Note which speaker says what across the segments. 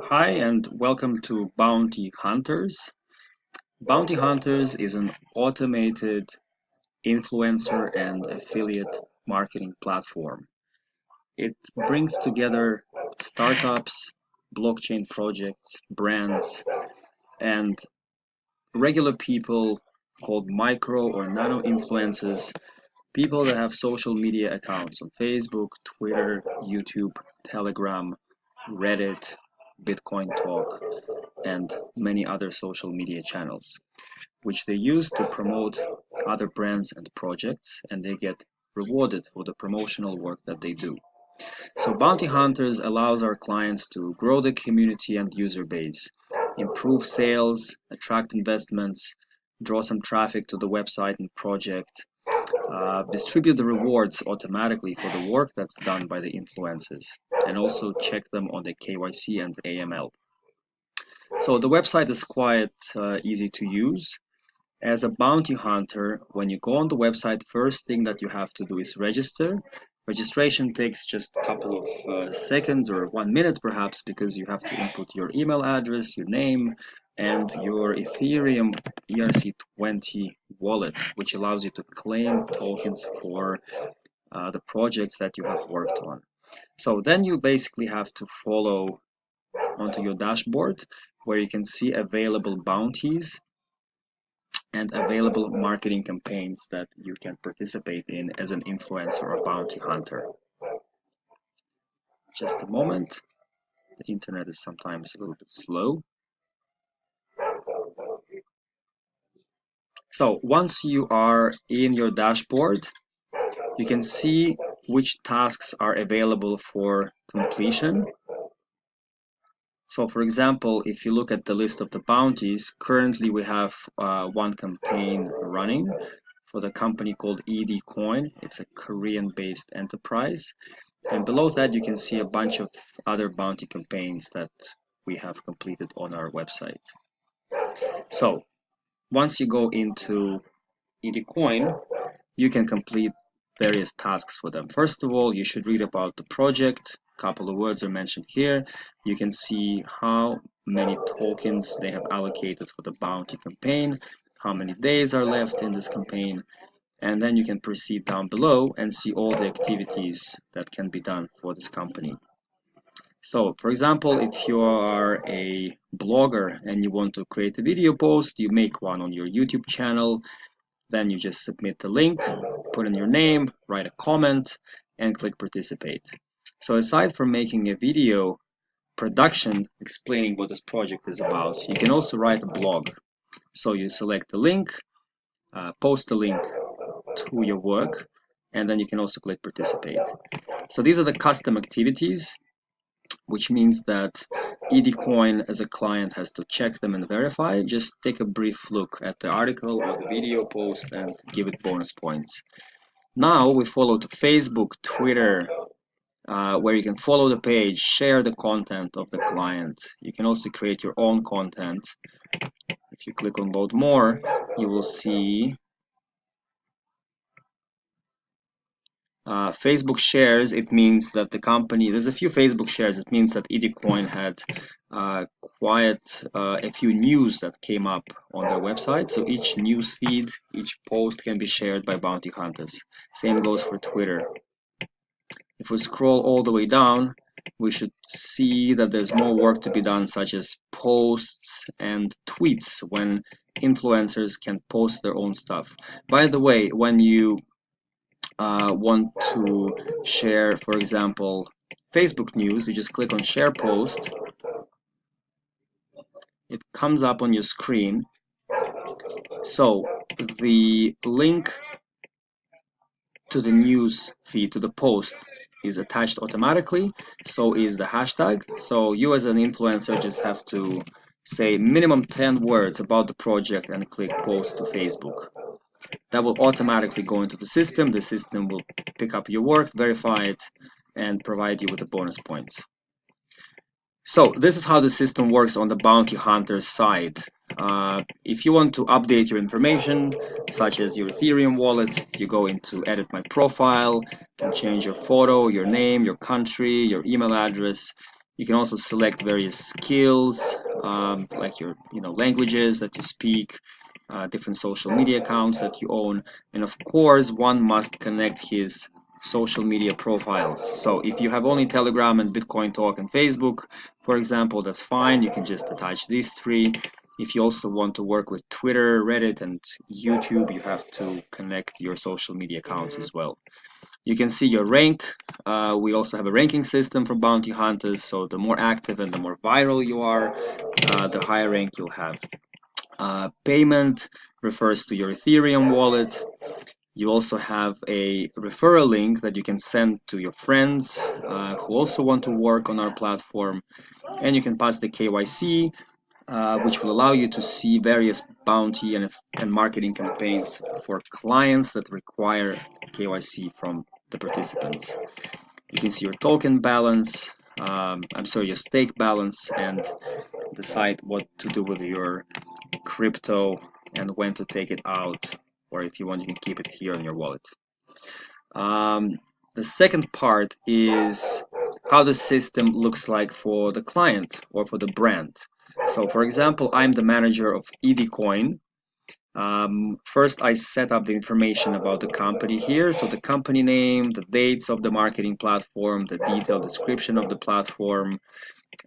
Speaker 1: Hi and welcome to Bounty Hunters. Bounty Hunters is an automated influencer and affiliate marketing platform. It brings together startups, blockchain projects, brands, and regular people called micro or nano influencers, people that have social media accounts on Facebook, Twitter, YouTube, Telegram, Reddit, Bitcoin Talk, and many other social media channels, which they use to promote other brands and projects, and they get rewarded for the promotional work that they do. So Bounty Hunters allows our clients to grow the community and user base, improve sales, attract investments, draw some traffic to the website and project, distribute the rewards automatically for the work that's done by the influencers, and also check them on the KYC and AML. So the website is quite easy to use. As a bounty hunter, when you go on the website, first thing that you have to do is register. Registration takes just a couple of seconds or 1 minute perhaps, because you have to input your email address, your name, and your Ethereum ERC20 wallet, which allows you to claim tokens for the projects that you have worked on. So then you basically have to follow onto your dashboard where you can see available bounties and available marketing campaigns that you can participate in as an influencer or bounty hunter. Just a moment. The internet is sometimes a little bit slow. So once you are in your dashboard, you can see which tasks are available for completion. So for example, if you look at the list of the bounties, currently we have one campaign running for the company called ED Coin. It's a Korean-based enterprise. And below that, you can see a bunch of other bounty campaigns that we have completed on our website. So once you go into ED Coin, you can complete various tasks for them. First of all, you should read about the project. A couple of words are mentioned here. You can see how many tokens they have allocated for the bounty campaign, how many days are left in this campaign, and then you can proceed down below and see all the activities that can be done for this company. So, for example, if you are a blogger and you want to create a video post, you make one on your YouTube channel, then you just submit the link, put in your name, write a comment, and click participate. So aside from making a video production explaining what this project is about, you can also write a blog. So you select the link, post the link to your work, and then you can also click participate. So these are the custom activities, which means that EDCoin as a client has to check them and verify. Just take a brief look at the article or the video post and give it bonus points. Now we follow to Facebook, Twitter, where you can follow the page, share the content of the client. You can also create your own content. If you click on load more, you will see Facebook shares. It means that the company, there's a few Facebook shares. It means that EDCoin had quite a few news that came up on their website. So each news feed, each post can be shared by bounty hunters. Same goes for Twitter. If we scroll all the way down, we should see that there's more work to be done, such as posts and tweets, when influencers can post their own stuff. By the way, when you want to share, for example, Facebook news, you just click on share post. It comes up on your screen. So the link to the news feed, to the post, is attached automatically. So is the hashtag. So you as an influencer just have to say minimum 10 words about the project and click post to Facebook. That will automatically go into the system. The system will pick up your work, verify it, and provide you with the bonus points. So this is how the system works on the bounty hunter side. If you want to update your information, such as your Ethereum wallet, you go into edit my profile, you can change your photo, your name, your country, your email address. You can also select various skills, like your languages that you speak, different social media accounts that you own, and of course, one must connect his social media profiles. So if you have only Telegram and Bitcoin Talk and Facebook, for example, that's fine. You can just attach these three. If you also want to work with Twitter, Reddit, and YouTube, you have to connect your social media accounts as well. You can see your rank. We also have a ranking system for bounty hunters, so the more active and the more viral you are, the higher rank you'll have. Payment refers to your Ethereum wallet. You also have a referral link that you can send to your friends who also want to work on our platform, and you can pass the KYC, which will allow you to see various bounty and marketing campaigns for clients that require KYC from the participants. You can see your token balance, your stake balance, and decide what to do with your crypto and when to take it out, or if you want, you can keep it here in your wallet. The second part is how the system looks like for the client or for the brand. So for example, I'm the manager of EVCoin. First, I set up the information about the company here. So the company name, the dates of the marketing platform, the detailed description of the platform,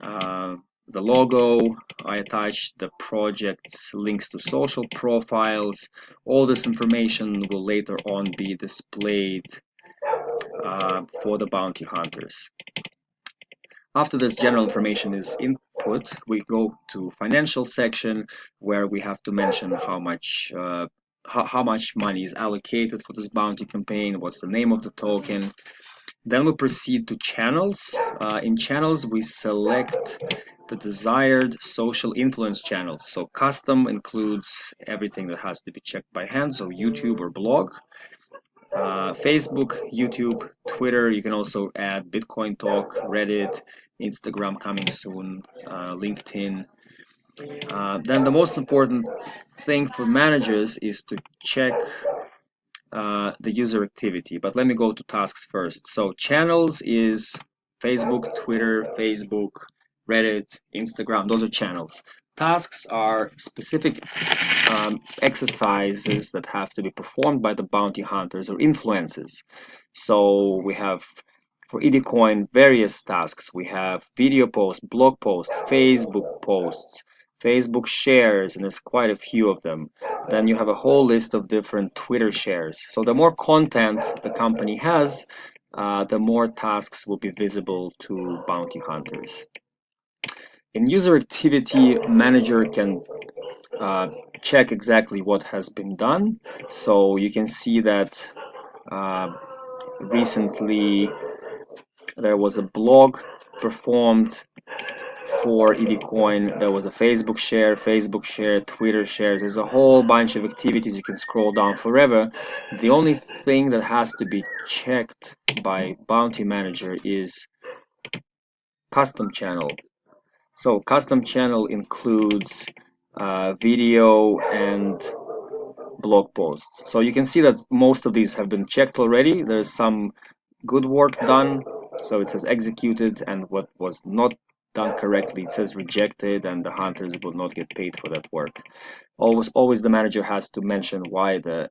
Speaker 1: the logo. I attach the project's links to social profiles. All this information will later on be displayed for the bounty hunters. After this general information is input, we go to financial section where we have to mention how much money is allocated for this bounty campaign, what's the name of the token. Then we proceed to channels. In channels, we select the desired social influence channels. So custom includes everything that has to be checked by hand, so YouTube or blog. Facebook, YouTube, Twitter. You can also add Bitcoin Talk, Reddit, Instagram coming soon, LinkedIn. Then the most important thing for managers is to check the user activity. But let me go to tasks first. So channels is Facebook, Twitter, Facebook, Reddit, Instagram. Those are channels. Tasks are specific exercises that have to be performed by the bounty hunters or influencers. So we have for EVCoin various tasks. We have video posts, blog posts, Facebook posts, Facebook shares, and there's quite a few of them. Then you have a whole list of different Twitter shares. So the more content the company has, the more tasks will be visible to bounty hunters. In user activity, manager can check exactly what has been done. So you can see that recently there was a blog performed for EVCoin. There was a Facebook share, Twitter shares. There's a whole bunch of activities. You can scroll down forever. The only thing that has to be checked by Bounty Manager is custom channel. So custom channel includes video and blog posts. So you can see that most of these have been checked already. There's some good work done. So it says executed, and what was not done correctly, it says rejected, and the hunters will not get paid for that work. Always the manager has to mention why the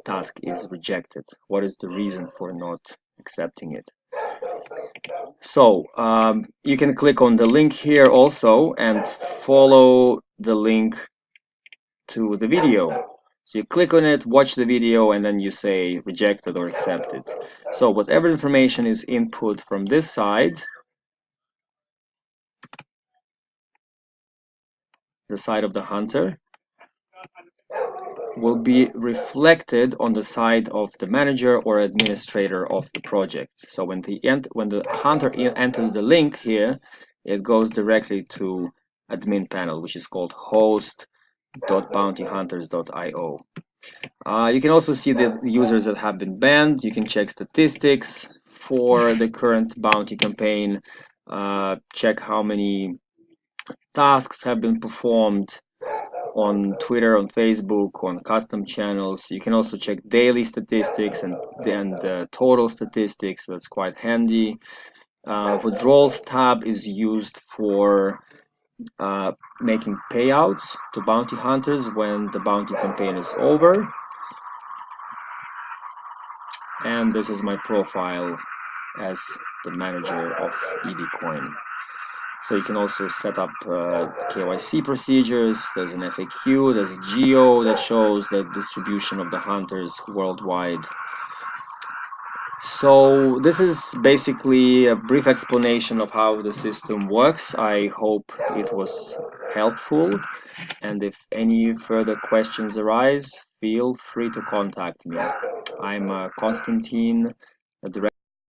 Speaker 1: task is rejected. What is the reason for not accepting it? So you can click on the link here also and follow the link to the video. So you click on it, watch the video, and then you say rejected or accepted. So whatever information is input from this side, the side of the hunter, will be reflected on the side of the manager or administrator of the project. So when the hunter enters the link here, it goes directly to admin panel, which is called host.bountyhunters.io. You can also see the users that have been banned. You can check statistics for the current bounty campaign, check how many tasks have been performed on Twitter, on Facebook, on custom channels. You can also check daily statistics and total statistics. That's quite handy. Withdrawals tab is used for making payouts to bounty hunters when the bounty campaign is over. And this is my profile as the manager of EDCoin. So you can also set up KYC procedures. There's an FAQ, there's a geo that shows the distribution of the hunters worldwide. So this is basically a brief explanation of how the system works. I hope it was helpful. And if any further questions arise, feel free to contact me. I'm Konstantin, the director